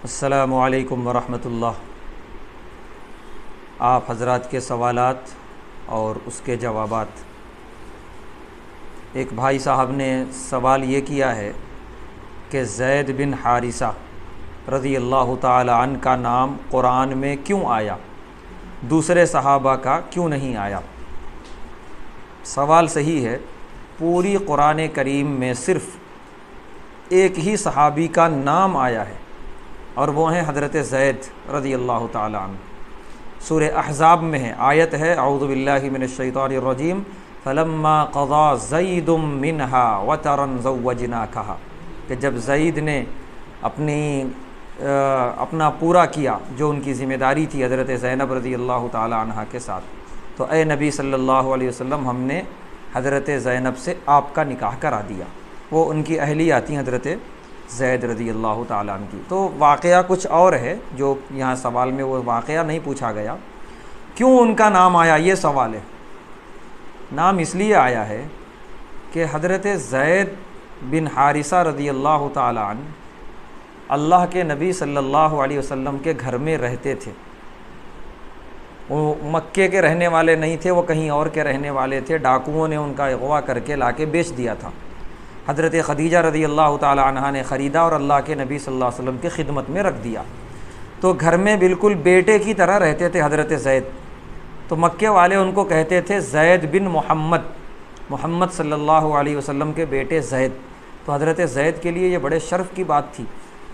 السلام علیکم ورحمۃ اللہ۔ آپ حضرات کے سوالات اور اس کے جوابات۔ ایک بھائی صاحب نے سوال یہ کیا ہے کہ زید بن حارثہ رضی اللہ تعالی عنہ کا نام قرآن میں کیوں آیا، دوسرے صحابہ کا کیوں نہیں آیا؟ سوال صحیح ہے۔ پوری قرآن کریم میں صرف ایک ہی صحابی کا نام آیا ہے اور وہ ہیں حضرت زید رضی اللہ تعالی عنہ۔ سورہ احزاب میں ہے، آیت ہے اعوذ باللہ من الشیطان الرجیم فلما قضا زید منها وطرا زوجناکھا، کہ جب زید نے اپنا پورا کیا جو ان کی ذمہ داری تھی حضرت زینب رضی اللہ تعالی عنہ کے ساتھ، تو اے نبی صلی اللہ علیہ وسلم ہم نے حضرت زینب سے آپ کا نکاح کرا دیا۔ وہ ان کی اہلیہ آتی ہیں حضرت زید رضی اللہ تعالیٰ عنہ کی۔ تو واقعہ کچھ اور ہے جو یہاں سوال میں وہ واقعہ نہیں پوچھا گیا۔ کیوں ان کا نام آیا یہ سوال ہے۔ نام اس لیے آیا ہے کہ حضرت زید بن حارثہ رضی اللہ تعالیٰ عنہ اللہ کے نبی صلی اللہ علیہ وسلم کے گھر میں رہتے تھے۔ وہ مکے کے رہنے والے نہیں تھے، وہ کہیں اور کے رہنے والے تھے۔ ڈاکوؤں نے ان کا اغوا کر کے لا کے بیچ دیا تھا۔ حضرت خدیجہ رضی اللہ تعالی عنہا نے خریدا اور اللہ کے نبی صلی اللہ علیہ وسلم کی خدمت میں رکھ دیا۔ تو گھر میں بالکل بیٹے کی طرح رہتے تھے حضرت زید۔ تو مکے والے ان کو کہتے تھے زید بن محمد، محمد صلی اللہ علیہ وسلم کے بیٹے زید۔ تو حضرت زید کے لیے یہ بڑے شرف کی بات تھی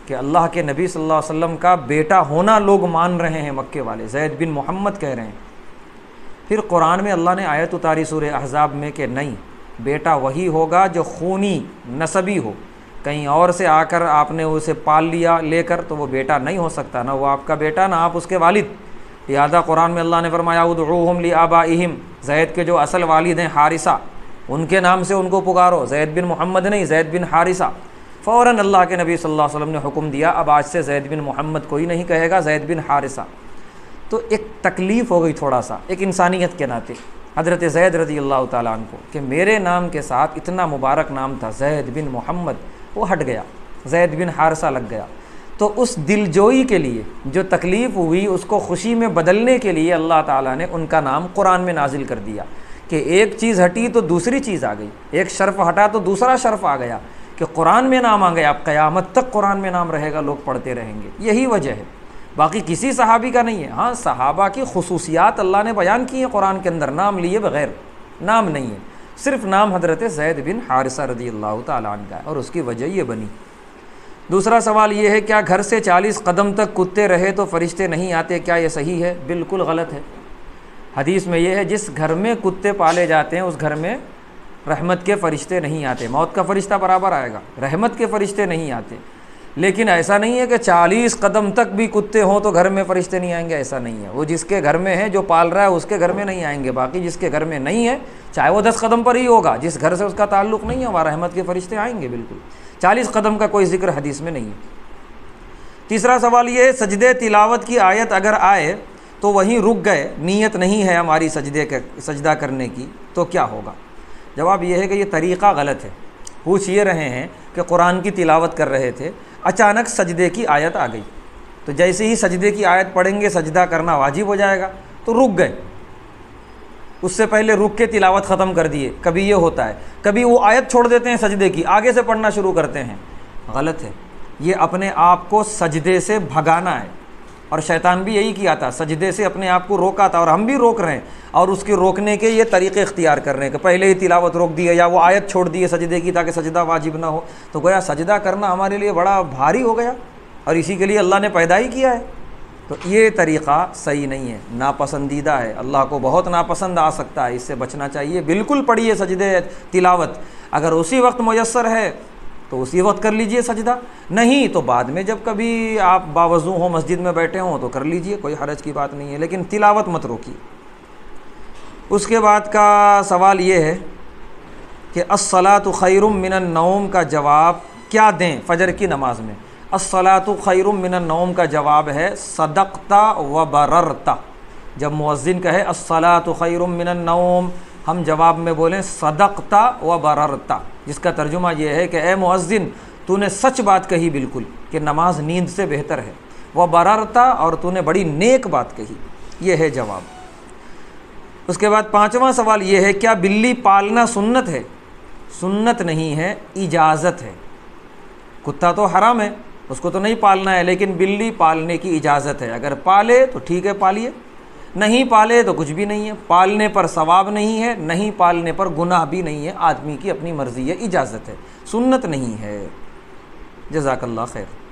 کہ اللہ کے نبی صلی اللہ علیہ وسلم کا بیٹا ہونا لوگ مان رہے ہیں، مکے والے زید بن محمد کہہ رہے ہیں۔ پھر قرآن میں اللہ نے آیت اتاری سورہ احزاب میں کہ نہیں، بیٹا وہی ہوگا جو خونی نسبی ہو، کہیں اور سے آ کر آپ نے اسے پال لیا لے کر تو وہ بیٹا نہیں ہو سکتا، نہ وہ آپ کا بیٹا نہ آپ اس کے والد۔ لہٰذا قرآن میں اللہ نے فرمایا ادعوہم لآبائہم، زید کے جو اصل والد ہیں حارثہ، ان کے نام سے ان کو پکارو، زید بن محمد نہیں، زید بن حارثہ۔ فوراً اللہ کے نبی صلی اللہ علیہ وسلم نے حکم دیا اب آج سے زید بن محمد کوئی نہیں کہے گا، زید بن حارثہ۔ تو ایک تکلیف ہو گئی تھوڑا سا، ایک انسانیت کے ناطے حضرت زید رضی اللہ تعالیٰ عنہ کو کہ میرے نام کے ساتھ اتنا مبارک نام تھا زید بن محمد، وہ ہٹ گیا، زید بن حارثہ لگ گیا۔ تو اس دلجوئی کے لیے جو تکلیف ہوئی اس کو خوشی میں بدلنے کے لیے اللہ تعالیٰ نے ان کا نام قرآن میں نازل کر دیا کہ ایک چیز ہٹی تو دوسری چیز آ گئی، ایک شرف ہٹا تو دوسرا شرف آ گیا کہ قرآن میں نام آ گیا، اب قیامت تک قرآن میں نام رہے گا، لوگ پڑھتے رہیں گے۔ یہی وجہ ہے، باقی کسی صحابی کا نہیں ہے۔ ہاں صحابہ کی خصوصیات اللہ نے بیان کی ہیں قرآن کے اندر، نام لیے بغیر، نام نہیں ہے، صرف نام حضرت زید بن حارثہ رضی اللہ تعالیٰ عنہ کا ہے اور اس کی وجہ یہ بنی۔ دوسرا سوال یہ ہے کیا گھر سے 40 قدم تک کتے رہے تو فرشتے نہیں آتے، کیا یہ صحیح ہے؟ بالکل غلط ہے۔ حدیث میں یہ ہے جس گھر میں کتے پالے جاتے ہیں اس گھر میں رحمت کے فرشتے نہیں آتے، موت کا فرشتہ برابر آئے گا، رحمت کے فرشتے نہیں آتے۔ لیکن ایسا نہیں ہے کہ 40 قدم تک بھی کتے ہوں تو گھر میں فرشتے نہیں آئیں گے، ایسا نہیں ہے۔ وہ جس کے گھر میں ہے جو پال رہا ہے اس کے گھر میں نہیں آئیں گے، باقی جس کے گھر میں نہیں ہے چاہے وہ 10 قدم پر ہی ہوگا، جس گھر سے اس کا تعلق نہیں ہے وہاں رحمت کے فرشتے آئیں گے بالکل۔ 40 قدم کا کوئی ذکر حدیث میں نہیں ہے۔ تیسرا سوال یہ ہے سجدے تلاوت کی آیت اگر آئے تو وہیں رک گئے، نیت نہیں ہے ہماری سجدہ کرنے کی، تو کیا ہوگا؟ جواب یہ ہے کہ یہ طریقہ غلط ہے۔ پوچھ یہ رہے ہیں کہ قرآن کی تلاوت کر رہے تھے، اچانک سجدے کی آیت آ گئی، تو جیسے ہی سجدے کی آیت پڑھیں گے سجدہ کرنا واجب ہو جائے گا، تو رک گئے، اس سے پہلے رک کے تلاوت ختم کر دیے۔ کبھی یہ ہوتا ہے، کبھی وہ آیت چھوڑ دیتے ہیں سجدے کی، آگے سے پڑھنا شروع کرتے ہیں، غلط ہے۔ یہ اپنے آپ کو سجدے سے بھگانا ہے، اور شیطان بھی یہی کیا تھا، سجدے سے اپنے آپ کو روکا تھا، اور ہم بھی روک رہے ہیں، اور اس کے روکنے کے یہ طریقے اختیار کر رہے ہیں کہ پہلے ہی تلاوت روک دی ہے یا وہ آیت چھوڑ دی ہے سجدے کی تاکہ سجدہ واجب نہ ہو، تو گویا سجدہ کرنا ہمارے لیے بڑا بھاری ہو گیا، اور اسی کے لیے اللہ نے پیدا ہی کیا ہے۔ تو یہ طریقہ صحیح نہیں ہے، ناپسندیدہ ہے، اللہ کو بہت ناپسند آ سکتا ہے، اس سے بچنا چاہیے۔ بالکل پڑھیے سجدے تلاوت، اگر اسی وقت میسر ہے تو اسی وقت کر لیجئے سجدہ، نہیں تو بعد میں جب کبھی آپ باوضو ہوں مسجد میں بیٹھے ہوں تو کر لیجئے، کوئی حرج کی بات نہیں ہے، لیکن تلاوت مت روکیے۔ اس کے بعد کا سوال یہ ہے کہ الصلاۃ خیر من النوم کا جواب کیا دیں فجر کی نماز میں؟ الصلاۃ خیر من النوم کا جواب ہے صدقت و بررت۔ جب مؤذن کہے الصلاۃ خیر من النوم، ہم جواب میں بولیں صدقت و بررت، جس کا ترجمہ یہ ہے کہ اے مؤذن تو نے سچ بات کہی بالکل کہ نماز نیند سے بہتر ہے، وہ بررتا، اور تو نے بڑی نیک بات کہی۔ یہ ہے جواب۔ اس کے بعد 5واں سوال یہ ہے، کیا بلی پالنا سنت ہے؟ سنت نہیں ہے، اجازت ہے۔ کتا تو حرام ہے، اس کو تو نہیں پالنا ہے، لیکن بلی پالنے کی اجازت ہے۔ اگر پالے تو ٹھیک ہے، پالیے، نہیں پالے تو کچھ بھی نہیں ہے۔ پالنے پر ثواب نہیں ہے، نہیں پالنے پر گناہ بھی نہیں ہے، آدمی کی اپنی مرضی ہے، اجازت ہے، سنت نہیں ہے۔ جزاک اللہ خیر۔